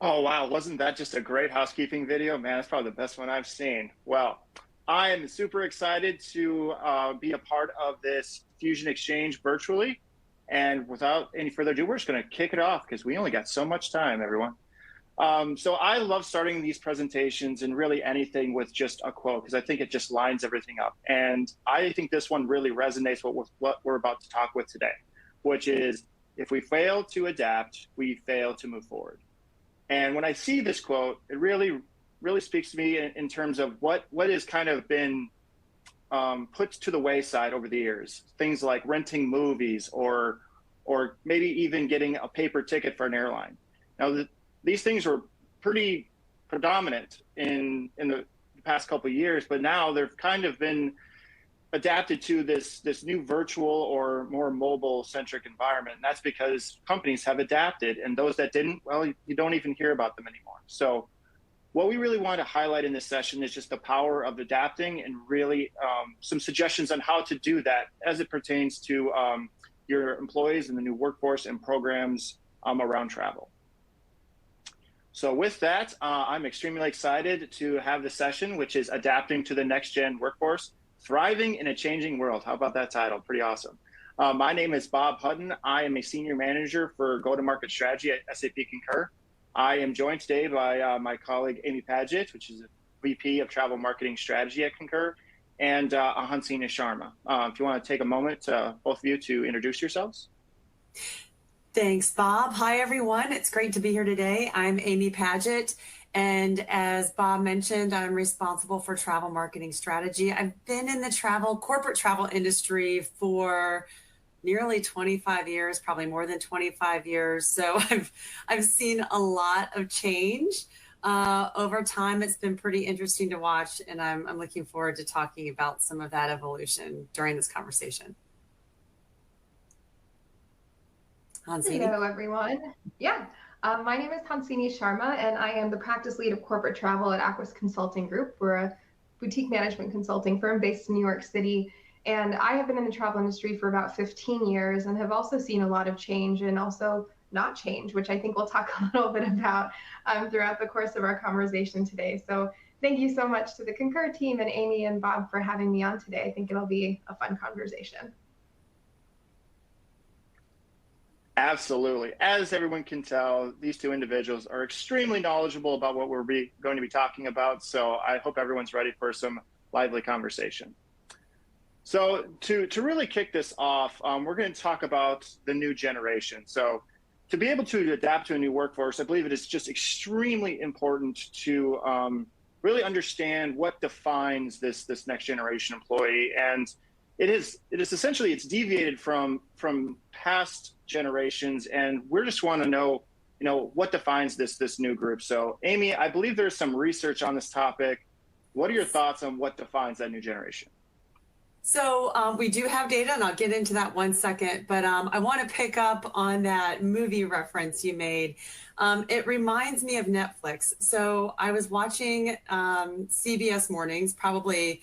Oh, wow. Wasn't that just a great housekeeping video? Man, that's probably the best one I've seen. Well, I am super excited to be a part of this Fusion Exchange virtually. And without any further ado, we're just going to kick it off because we only got so much time, everyone. So I love starting these presentations and really anything with just a quote because I think it just lines everything up. And I think this one really resonates with what we're about to talk with today, which is if we fail to adapt, we fail to move forward. And when I see this quote, it really speaks to me in terms of what has kind of been put to the wayside over the years. Things like renting movies or maybe even getting a paper ticket for an airline. Now, these things were pretty predominant in the past couple of years, but now they've kind of been adapted to this new virtual or more mobile centric environment. And that's because companies have adapted, and those that didn't, well, you don't even hear about them anymore. So what we really want to highlight in this session is just the power of adapting and really some suggestions on how to do that as it pertains to your employees and the new workforce and programs around travel. So with that, I'm extremely excited to have the session, which is Adapting to the Next Gen Workforce, Thriving in a Changing World. How about that title? Pretty awesome. My name is Bob Hutton. I am a senior manager for go-to-market strategy at SAP Concur. I am joined today by my colleague, Amy Padgett, which is a VP of Travel Marketing Strategy at Concur, and Hansini Sharma. If you want to take a moment, both of you, to introduce yourselves. Thanks, Bob. Hi, everyone. It's great to be here today. I'm Amy Padgett, and as Bob mentioned, I'm responsible for travel marketing strategy. I've been in the corporate travel industry for nearly 25 years, probably more than 25 years. So I've seen a lot of change over time. It's been pretty interesting to watch, and I'm looking forward to talking about some of that evolution during this conversation. Hansini. Hello, everyone. Yeah, my name is Hansini Sharma, and I am the practice lead of corporate travel at Acquis Consulting Group. We're a boutique management consulting firm based in New York City. And I have been in the travel industry for about 15 years and have also seen a lot of change and also not change, which I think we'll talk a little bit about throughout the course of our conversation today. So thank you so much to the Concur team and Amy and Bob for having me on today. I think it'll be a fun conversation. Absolutely. As everyone can tell, these two individuals are extremely knowledgeable about what we're going to be talking about. So I hope everyone's ready for some lively conversation. So to really kick this off, we're going to talk about the new generation. So to be able to adapt to a new workforce, I believe it is just extremely important to really understand what defines this next generation employee. And it is essentially, it's deviated from past generations, and we just want to know, what defines this new group. So Amy, I believe there's some research on this topic. What are your thoughts on what defines that new generation? So we do have data, and I'll get into that one second, but I want to pick up on that movie reference you made. It reminds me of Netflix. So I was watching CBS Mornings, probably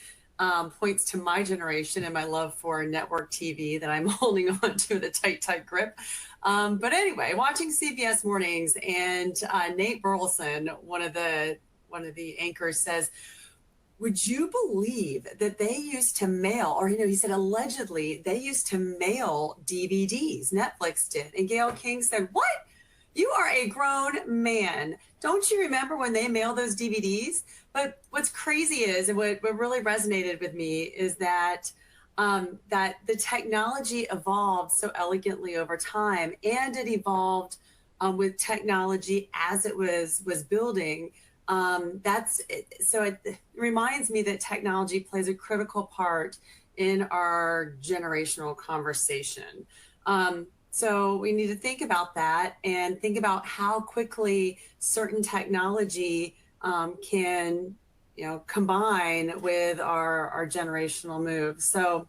points to my generation and my love for network TV that I'm holding on to with a tight grip. But anyway, watching CBS Mornings, and Nate Burleson, one of the anchors, says, "Would you believe that they used to mail," or, he said, allegedly, they used to mail DVDs. Netflix did. And Gayle King said, "What? You are a grown man. Don't you remember when they mailed those DVDs?" But what's crazy is, and what really resonated with me is that that the technology evolved so elegantly over time, and it evolved with technology as it was building. So it reminds me that technology plays a critical part in our generational conversation. So we need to think about that and think about how quickly certain technology can, combine with our generational moves. So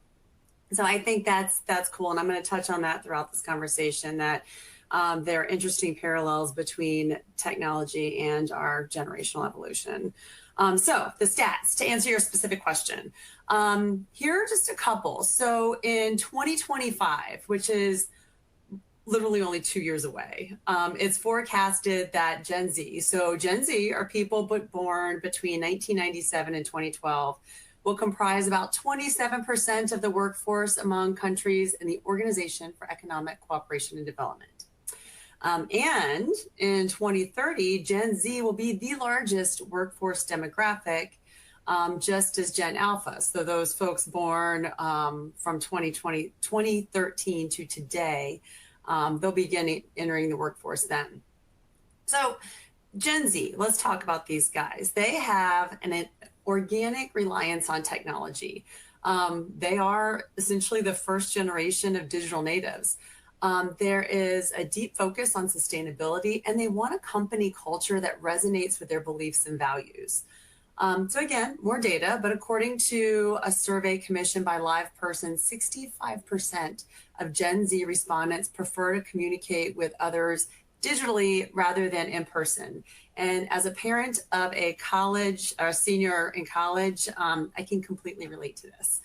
I think that's cool, and I'm going to touch on that throughout this conversation. That there are interesting parallels between technology and our generational evolution. So the stats, to answer your specific question, here are just a couple. So in 2025, which is literally only 2 years away. It's forecasted that Gen Z, so Gen Z are people born between 1997 and 2012, will comprise about 27% of the workforce among countries in the Organization for Economic Cooperation and Development. And in 2030, Gen Z will be the largest workforce demographic, just as Gen Alpha. So those folks born from 2013 to today, they'll begin entering the workforce then. So Gen Z, let's talk about these guys. They have an organic reliance on technology. They are essentially the first generation of digital natives. There is a deep focus on sustainability, and they want a company culture that resonates with their beliefs and values. So again, more data, but according to a survey commissioned by LivePerson, 65% of Gen Z respondents prefer to communicate with others digitally rather than in person. And as a parent of a college or a senior in college, I can completely relate to this.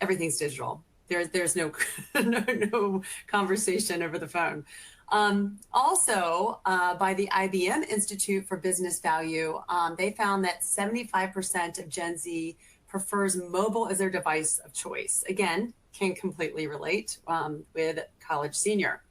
Everything's digital. There's no, no conversation over the phone. Also, by the IBM Institute for Business Value, they found that 75% of Gen Z prefers mobile as their device of choice. Again, can completely relate with college senior.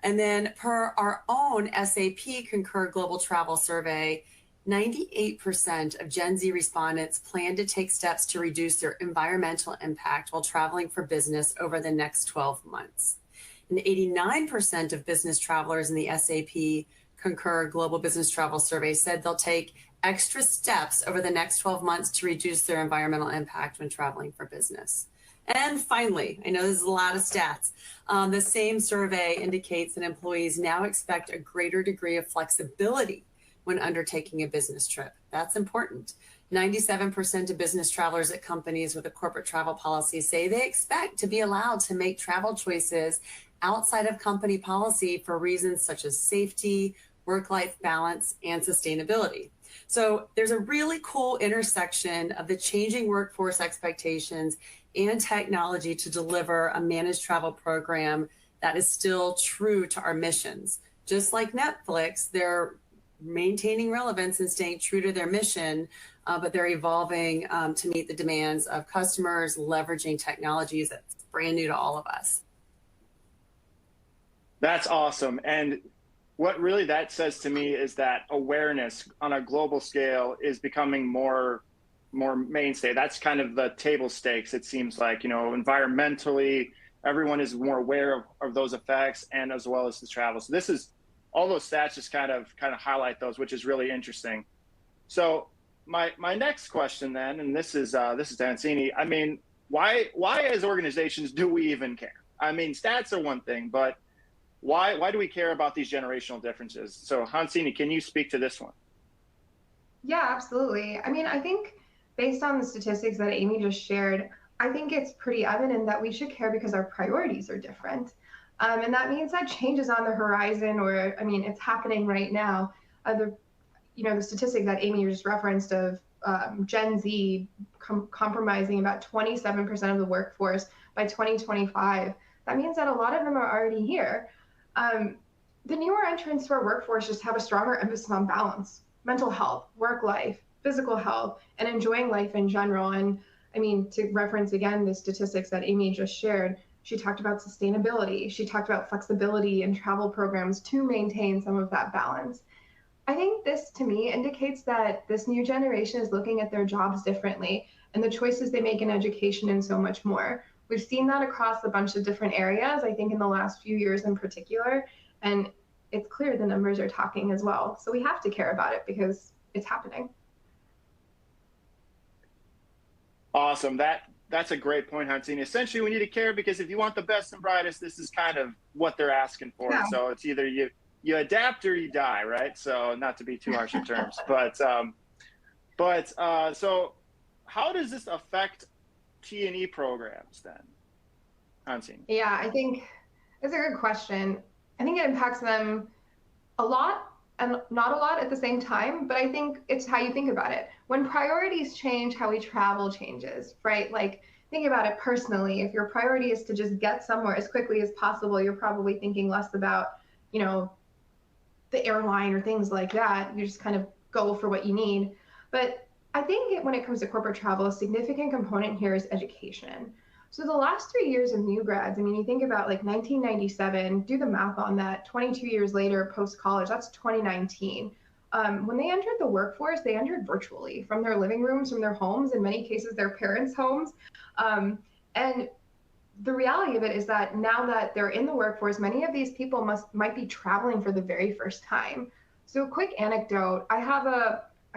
And then per our own SAP Concur Global Travel Survey, 98% of Gen Z respondents plan to take steps to reduce their environmental impact while traveling for business over the next 12 months. And 89% of business travelers in the SAP Concur Global Business Travel Survey said they'll take extra steps over the next 12 months to reduce their environmental impact when traveling for business. And finally, I know there's a lot of stats. The same survey indicates that employees now expect a greater degree of flexibility when undertaking a business trip. That's important. 97% of business travelers at companies with a corporate travel policy say they expect to be allowed to make travel choices outside of company policy for reasons such as safety, work-life balance, and sustainability. So there's a really cool intersection of the changing workforce expectations and technology to deliver a managed travel program that is still true to our missions. Just like Netflix, they're maintaining relevance and staying true to their mission, but they're evolving to meet the demands of customers, leveraging technologies that's brand new to all of us. That's awesome. And what really that says to me is that awareness on a global scale is becoming more mainstay. That's kind of the table stakes, it seems like, you know, environmentally, everyone is more aware of those effects, and as well as the travel. So this is, all those stats just kind of highlight those, which is really interesting. So my next question then, and this is to Hansini, I mean, why as organizations do we even care? I mean, stats are one thing, but why do we care about these generational differences? So Hansini, can you speak to this one? Yeah, absolutely. I mean, I think based on the statistics that Amy just shared, I think it's pretty evident that we should care because our priorities are different. And that means that change is on the horizon, or, I mean, it's happening right now. The statistic that Amy just referenced of Gen Z compromising about 27% of the workforce by 2025, that means that a lot of them are already here. The newer entrants to our workforce just have a stronger emphasis on balance, mental health, work life, physical health, and enjoying life in general. And I mean, to reference again the statistics that Amy just shared, she talked about sustainability. She talked about flexibility in travel programs to maintain some of that balance. I think this, to me, indicates that this new generation is looking at their jobs differently and the choices they make in education and so much more. We've seen that across a bunch of different areas, I think in the last few years in particular, and it's clear the numbers are talking as well. So we have to care about it because it's happening. Awesome. That's a great point, Hansini. Essentially, we need to care because if you want the best and brightest, this is kind of what they're asking for. Yeah. So it's either you adapt or you die, right? So not to be too harsh in terms, but so how does this affect T&E programs then, Hansini? Yeah, I think that's a good question. I think it impacts them a lot and not a lot at the same time, but I think it's how you think about it. When priorities change, how we travel changes, right? Like, think about it personally. If your priority is to just get somewhere as quickly as possible, you're probably thinking less about, you know, the airline or things like that. You just kind of go for what you need. But I think when it comes to corporate travel, a significant component here is education. So the last 3 years of new grads, I mean, you think about like 1997, do the math on that, 22 years later, post-college, that's 2019. When they entered the workforce, they entered virtually from their living rooms, from their homes, in many cases, their parents' homes. And the reality of it is that now that they're in the workforce, many of these people might be traveling for the very first time. So a quick anecdote, I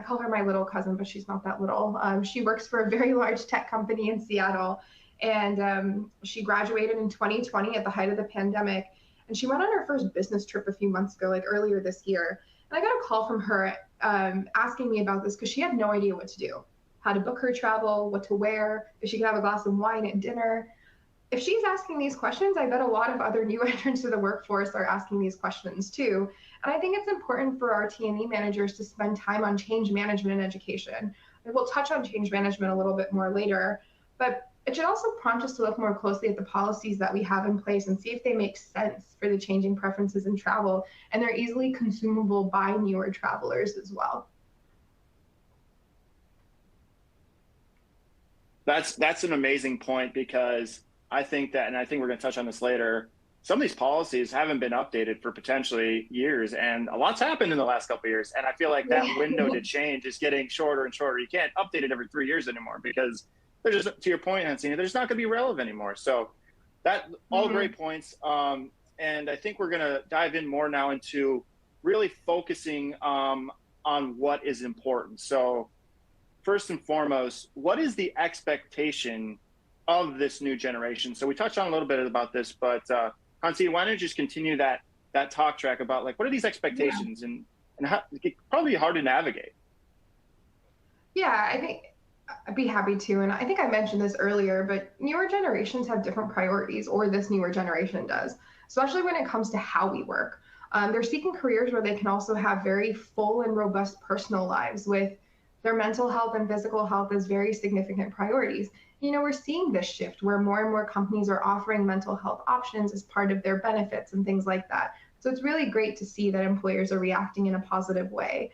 call her my little cousin, but she's not that little. She works for a very large tech company in Seattle, and she graduated in 2020 at the height of the pandemic. And she went on her first business trip a few months ago, like earlier this year. And I got a call from her asking me about this because she had no idea what to do, how to book her travel, what to wear, if she could have a glass of wine at dinner. If she's asking these questions, I bet a lot of other new entrants to the workforce are asking these questions too. And I think it's important for our T&E managers to spend time on change management and education. And we'll touch on change management a little bit more later, but it should also prompt us to look more closely at the policies that we have in place and see if they make sense for the changing preferences in travel, and they're easily consumable by newer travelers as well. That's an amazing point, because I think that, and I think we're going to touch on this later, some of these policies haven't been updated for potentially years, and a lot's happened in the last couple of years. And I feel like that window to change is getting shorter and shorter. You can't update it every 3 years anymore, because they're just, to your point, Hansini, they're just not going to be relevant anymore. So that, all great points. And I think we're going to dive in more now into really focusing on what is important. So first and foremost, what is the expectation of this new generation? So we touched on a little bit about this, but Hansini, why don't you just continue that talk track about, like, what are these expectations, and how it probably hard to navigate? Yeah, I think I'd be happy to. And I think I mentioned this earlier, but newer generations have different priorities, or this newer generation does, especially when it comes to how we work. They're seeking careers where they can also have very full and robust personal lives, with their mental health and physical health as very significant priorities. You know, we're seeing this shift where more and more companies are offering mental health options as part of their benefits and things like that. So it's really great to see that employers are reacting in a positive way.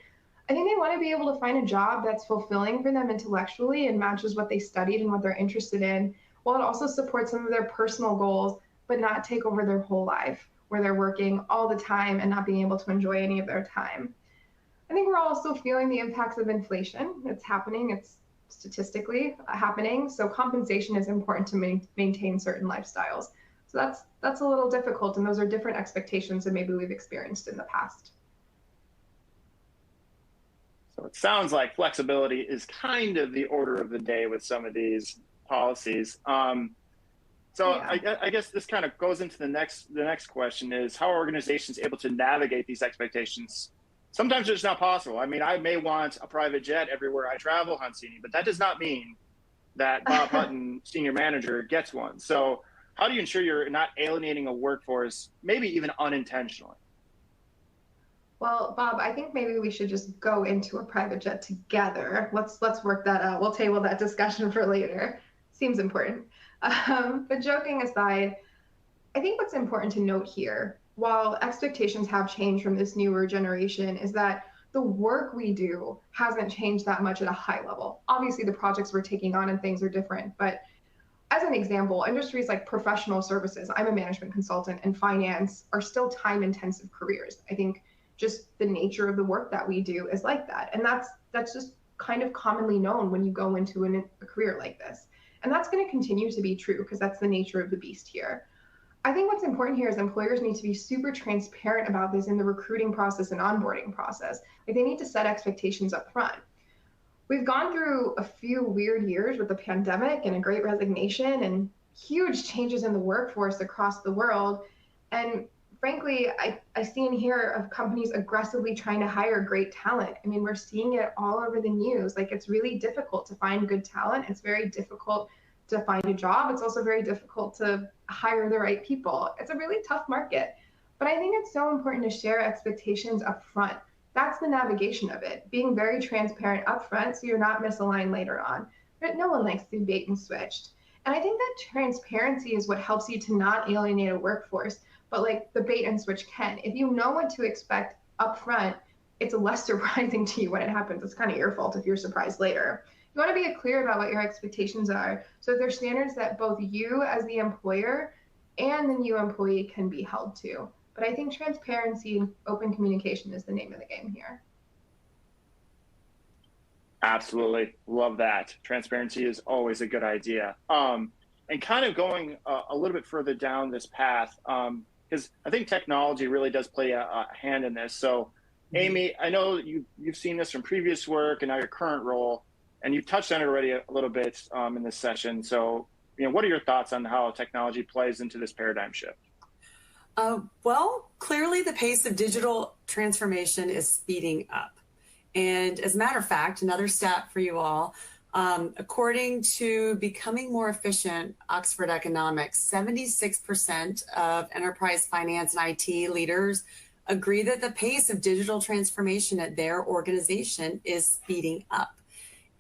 I think they want to be able to find a job that's fulfilling for them intellectually and matches what they studied and what they're interested in, while it also supports some of their personal goals, but not take over their whole life, where they're working all the time and not being able to enjoy any of their time. I think we're also feeling the impacts of inflation. It's happening. It's statistically happening. So compensation is important to maintain certain lifestyles. So that's a little difficult, and those are different expectations than maybe we've experienced in the past. So it sounds like flexibility is kind of the order of the day with some of these policies. I guess this kind of goes into the next question is, how are organizations able to navigate these expectations? Sometimes it's not possible. I mean, I may want a private jet everywhere I travel, Hansini, but that does not mean that Bob Hutton, senior manager, gets one. So how do you ensure you're not alienating a workforce, maybe even unintentionally? Well, Bob, I think maybe we should just go into a private jet together. Let's work that out. We'll table that discussion for later. Seems important. But joking aside, I think what's important to note here, while expectations have changed from this newer generation, is that the work we do hasn't changed that much at a high level. Obviously, the projects we're taking on and things are different, but as an example, industries like professional services, I'm a management consultant, and finance are still time-intensive careers. I think just the nature of the work that we do is like that. And that's just kind of commonly known when you go into a career like this. And that's going to continue to be true, because that's the nature of the beast here. I think what's important here is employers need to be super transparent about this in the recruiting process and onboarding process. Like, they need to set expectations up front. We've gone through a few weird years with the pandemic and a great resignation and huge changes in the workforce across the world. And frankly, I see and hear of companies aggressively trying to hire great talent. I mean, we're seeing it all over the news. Like, it's really difficult to find good talent. It's very difficult to find a job. It's also very difficult to hire the right people. It's a really tough market. But I think it's so important to share expectations up front, That's the navigation of it, being very transparent upfront so you're not misaligned later on. But no one likes to be bait and switched. And I think that transparency is what helps you to not alienate a workforce, but like the bait and switch can. If you know what to expect upfront, it's less surprising to you when it happens. It's kind of your fault if you're surprised later. You want to be clear about what your expectations are, so they're standards that both you as the employer and the new employee can be held to. But I think transparency and open communication is the name of the game here. Absolutely. Love that. Transparency is always a good idea. And kind of going a little bit further down this path, because I think technology really does play a hand in this. So, Amy, I know you've seen this from previous work and now your current role, and you've touched on it already a little bit in this session. So, what are your thoughts on how technology plays into this paradigm shift? Well, clearly the pace of digital transformation is speeding up. And as a matter of fact, another stat for you all, according to Becoming More Efficient, Oxford Economics, 76% of enterprise finance and IT leaders agree that the pace of digital transformation at their organization is speeding up.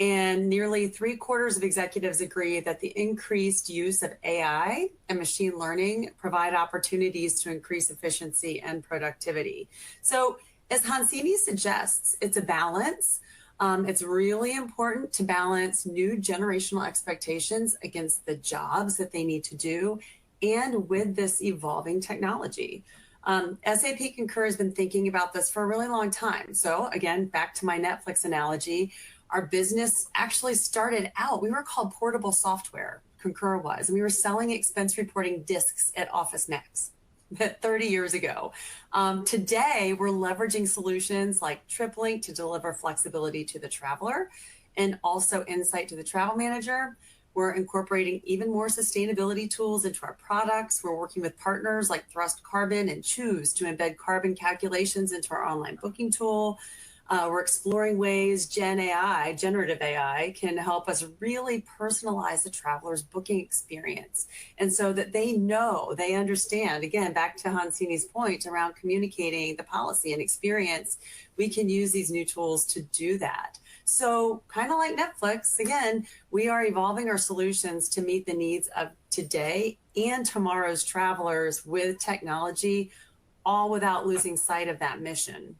And nearly 3/4 of executives agree that the increased use of AI and machine learning provide opportunities to increase efficiency and productivity. So as Hansini suggests, it's a balance. It's really important to balance new generational expectations against the jobs that they need to do and with this evolving technology. SAP Concur has been thinking about this for a really long time. So again, back to my Netflix analogy, our business actually started out, we were called Portable Software, Concur was, and we were selling expense reporting disks at Office Max 30 years ago. Today, we're leveraging solutions like TripLink to deliver flexibility to the traveler and also insight to the travel manager. We're incorporating even more sustainability tools into our products. We're working with partners like Thrust Carbon and Choose to embed carbon calculations into our online booking tool. We're exploring ways generative AI, can help us really personalize the traveler's booking experience. And so that they know, they understand, again, back to Hansini's point around communicating the policy and experience, we can use these new tools to do that. So kind of like Netflix, again, we are evolving our solutions to meet the needs of today and tomorrow's travelers with technology, all without losing sight of that mission.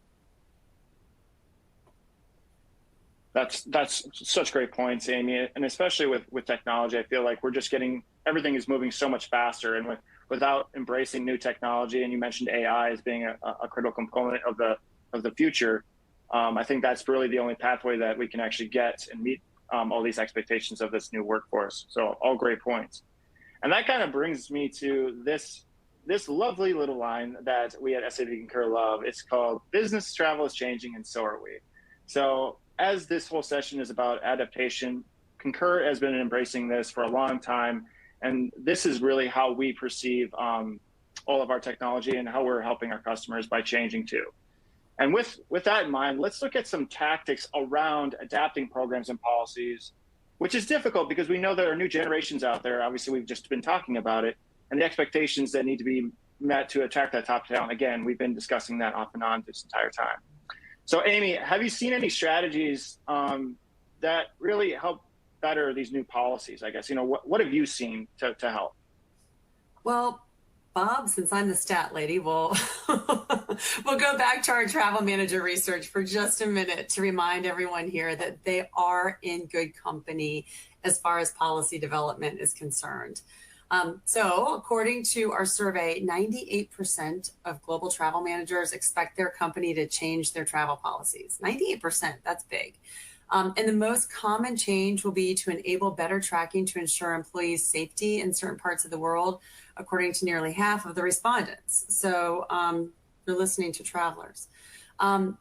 That's such great points, Amy. And especially with technology, I feel like we're just everything is moving so much faster, and without embracing new technology, and you mentioned AI as being a critical component of the future, I think that's really the only pathway that we can actually get and meet all these expectations of this new workforce. So all great points. And that kind of brings me to this lovely little line that we at SAP Concur love. It's called "Business travel is changing and so are we." So as this whole session is about adaptation, Concur has been embracing this for a long time. And this is really how we perceive all of our technology and how we're helping our customers by changing too. And with that in mind, let's look at some tactics around adapting programs and policies, which is difficult because we know there are new generations out there. Obviously, we've just been talking about it, and the expectations that need to be met to attract that top talent. Again, we've been discussing that off and on this entire time. So Amy, have you seen any strategies that really help better these new policies? I guess, what have you seen to help? Well, Bob, since I'm the stat lady, we'll go back to our travel manager research for just a minute to remind everyone here that they are in good company as far as policy development is concerned. So according to our survey, 98% of global travel managers expect their company to change their travel policies. 98%, that's big. And the most common change will be to enable better tracking to ensure employees' safety in certain parts of the world, according to nearly half of the respondents. So you're listening to travelers.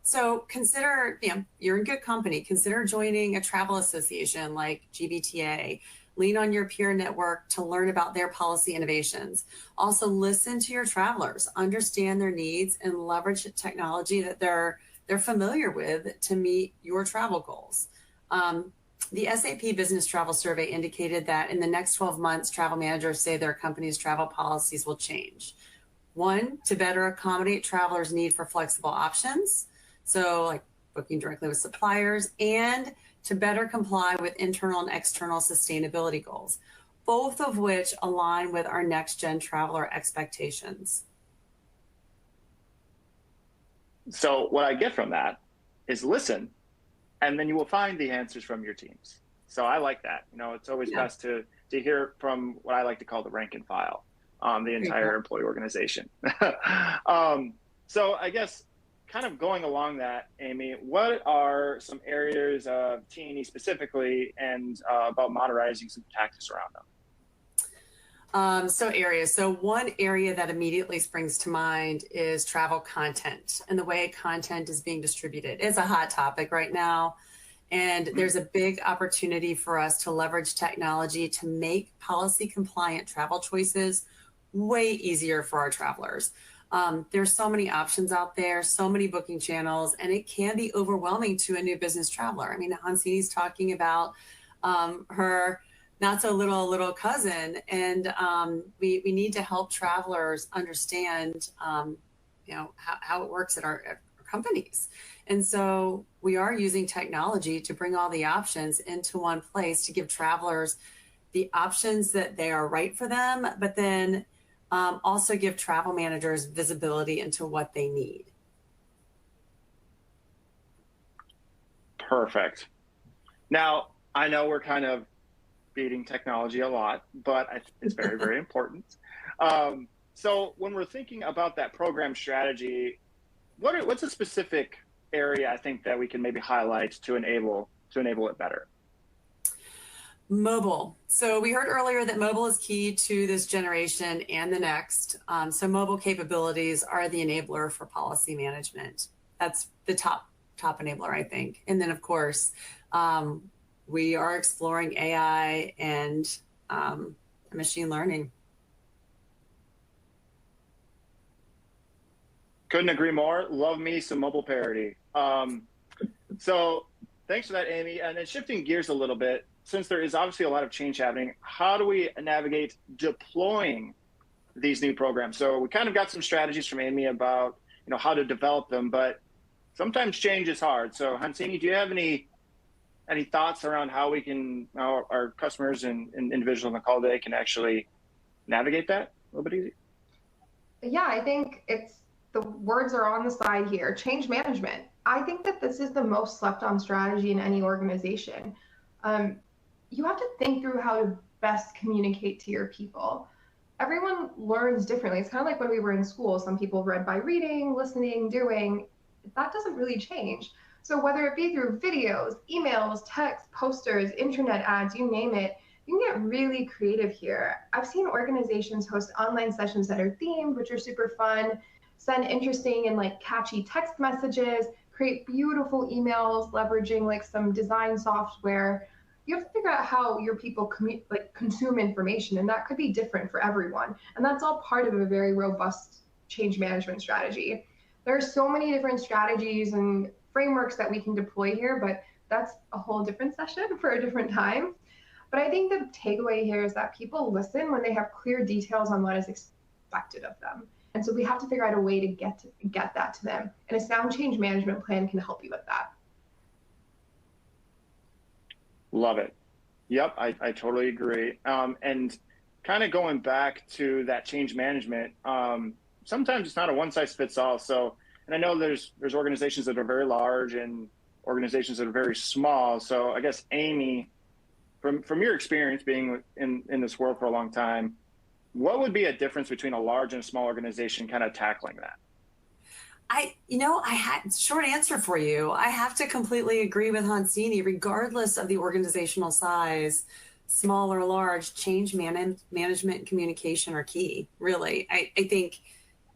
So consider, you're in good company. Consider joining a travel association like GBTA. Lean on your peer network to learn about their policy innovations. Also listen to your travelers, understand their needs, and leverage technology that they're familiar with to meet your travel goals. The SAP Business Travel Survey indicated that in the next 12 months, travel managers say their company's travel policies will change. 1, to better accommodate travelers' need for flexible options. So like booking directly with suppliers and to better comply with internal and external sustainability goals, both of which align with our next gen traveler expectations. So what I get from that is listen, and then you will find the answers from your teams. So I like that. You know, it's always best to hear from what I like to call the rank and file, the entire employee organization. So I guess kind of going along that, Amy, what are some areas of T&E specifically and about modernizing some tactics around them? So one area that immediately springs to mind is travel content and the way content is being distributed. It's a hot topic right now. And there's a big opportunity for us to leverage technology to make policy compliant travel choices way easier for our travelers. There's so many options out there, so many booking channels, and it can be overwhelming to a new business traveler. I mean, Hansini's talking about her not so little cousin, and we need to help travelers understand, how it works at our companies. And so we are using technology to bring all the options into one place to give travelers the options that they are right for them, but then also give travel managers visibility into what they need. Perfect. Now, I know we're kind of beating technology a lot, but it's very, very important. So when we're thinking about that program strategy, what's a specific area I think that we can maybe highlight to enable it better? Mobile. So we heard earlier that mobile is key to this generation and the next. So mobile capabilities are the enabler for policy management. That's the top enabler, I think. And then of course, we are exploring AI and machine learning. Couldn't agree more. Love me some mobile parity. So thanks for that, Amy. And then shifting gears a little bit, since there is obviously a lot of change happening, how do we navigate deploying these new programs? So we kind of got some strategies from Amy about how to develop them, but sometimes change is hard. So Hansini, do you have any thoughts around how we can, our customers and individuals on the call today can actually navigate that a little bit easier? Yeah, I think the words are on the side here. Change management. I think that this is the most slept on strategy in any organization. You have to think through how to best communicate to your people. Everyone learns differently. It's kind of like when we were in school. Some people read by reading, listening, doing. That doesn't really change. So whether it be through videos, emails, texts, posters, internet ads, you name it, you can get really creative here. I've seen organizations host online sessions that are themed, which are super fun, send interesting and catchy text messages, create beautiful emails, leveraging some design software. You have to figure out how your people consume information, and that could be different for everyone. And that's all part of a very robust change management strategy. There are so many different strategies and frameworks that we can deploy here, but that's a whole different session for a different time. But I think the takeaway here is that people listen when they have clear details on what is expected of them. And so we have to figure out a way to get that to them. And a sound change management plan can help you with that. Love it. Yep, I totally agree. And kind of going back to that change management, sometimes it's not a one size fits all. So, and I know there's organizations that are very large and organizations that are very small. So I guess, Amy, from your experience being in this world for a long time, what would be a difference between a large and a small organization kind of tackling that? I had short answer for you. I have to completely agree with Hansini. Regardless of the organizational size, small or large, change management and communication are key, really. I think,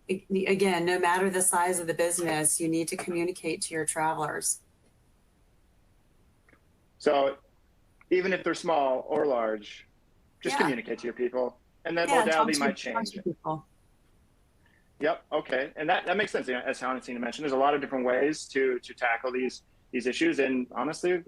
again, no matter the size of the business, you need to communicate to your travelers. So even if they're small or large, just communicate to your people, and that modality might change. Yep. Okay. And that makes sense. As Hansini mentioned, there's a lot of different ways to tackle these issues. And honestly,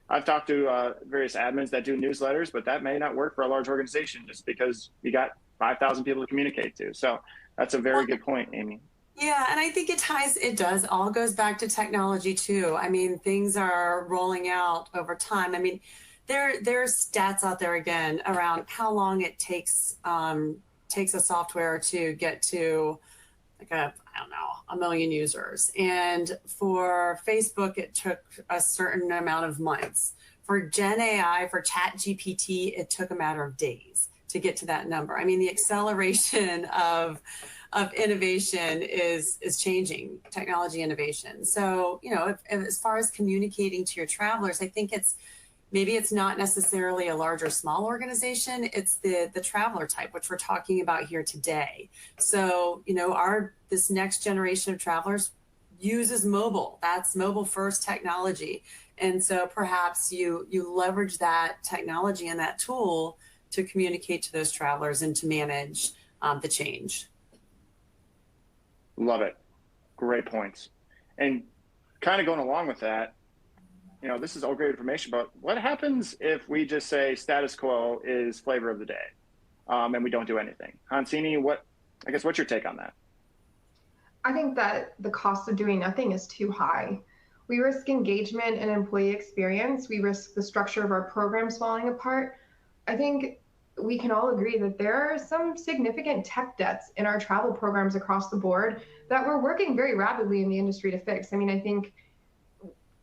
I've talked to various admins that do newsletters, but that may not work for a large organization just because you got 5,000 people to communicate to. So that's a very good point, Amy. Yeah, and I think it does all goes back to technology too. I mean, things are rolling out over time. I mean, there's stats out there again around how long it takes a software to get to like I don't know, a million users. And for Facebook, it took a certain amount of months. For Gen AI, for Chat GPT, it took a matter of days to get to that number. I mean, the acceleration of innovation is changing technology innovation. So, you know, if, as far as communicating to your travelers, I think maybe it's not necessarily a large or small organization. It's the traveler type, which we're talking about here today. So, you know, this next generation of travelers uses mobile. That's mobile first technology. And so perhaps you leverage that technology and that tool to communicate to those travelers and to manage the change. Love it. Great points. And kind of going along with that, you know, this is all great information, but what happens if we just say status quo is flavor of the day, and we don't do anything? Hansini, what's your take on that? I think that the cost of doing nothing is too high. We risk engagement and employee experience. We risk the structure of our programs falling apart. I think we can all agree that there are some significant tech debts in our travel programs across the board that we're working very rapidly in the industry to fix. I mean, I think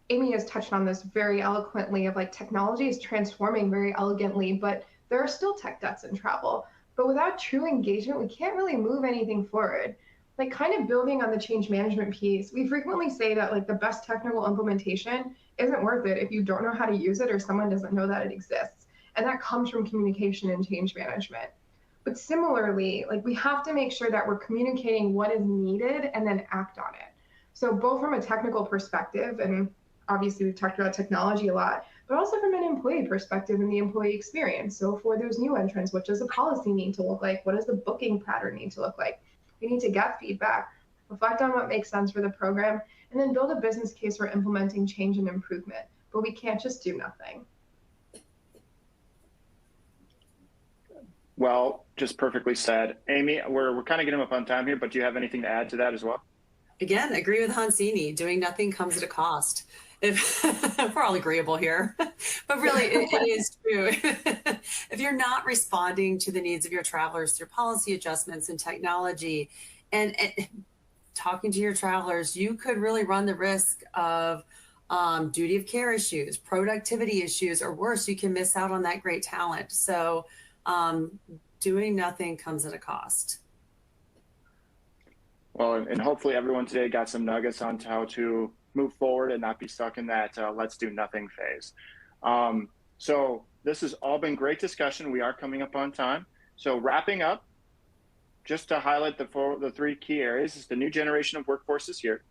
Amy has touched on this very eloquently of like technology is transforming very elegantly, but there are still tech debts in travel. But without true engagement, we can't really move anything forward. Like kind of building on the change management piece, we frequently say that like the best technical implementation isn't worth it if you don't know how to use it or someone doesn't know that it exists. And that comes from communication and change management. But similarly, like we have to make sure that we're communicating what is needed and then act on it. So both from a technical perspective, and obviously we've talked about technology a lot, but also from an employee perspective and the employee experience. So for those new entrants, what does the policy need to look like? What does the booking pattern need to look like? We need to get feedback, reflect on what makes sense for the program, and then build a business case for implementing change and improvement. But we can't just do nothing. Well, just perfectly said. Amy, we're kind of getting up on time here, but do you have anything to add to that as well? Again, agree with Hansini. Doing nothing comes at a cost. If we're all agreeable here, but really it is true. If you're not responding to the needs of your travelers through policy adjustments and technology and talking to your travelers, you could really run the risk of duty of care issues, productivity issues, or worse, you can miss out on that great talent. So doing nothing comes at a cost. Well, and hopefully everyone today got some nuggets on how to move forward and not be stuck in that let's do nothing phase. So this has all been great discussion. We are coming up on time. So wrapping up, just to highlight the three key areas, is the new generation of workforces here.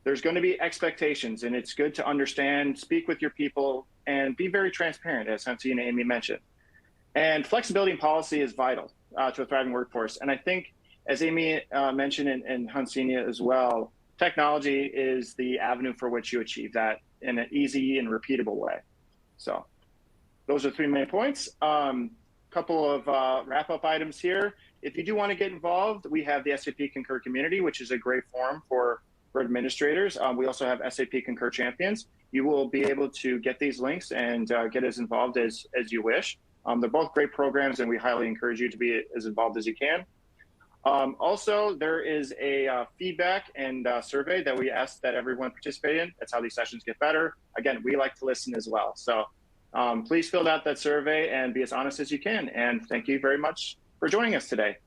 There's going to be expectations, and it's good to understand, speak with your people, and be very transparent, as Hansini and Amy mentioned. And flexibility in policy is vital to a thriving workforce. And I think, as Amy mentioned and Hansini as well, technology is the avenue for which you achieve that in an easy and repeatable way. So those are three main points. Couple of wrap-up items here. If you do want to get involved, we have the SAP Concur community, which is a great forum for administrators. We also have SAP Concur champions. You will be able to get these links and get as involved as you wish. They're both great programs, and we highly encourage you to be as involved as you can. Also, there is a feedback and survey that we ask that everyone participate in. That's how these sessions get better. Again, we like to listen as well. So please fill out that survey and be as honest as you can. And thank you very much for joining us today.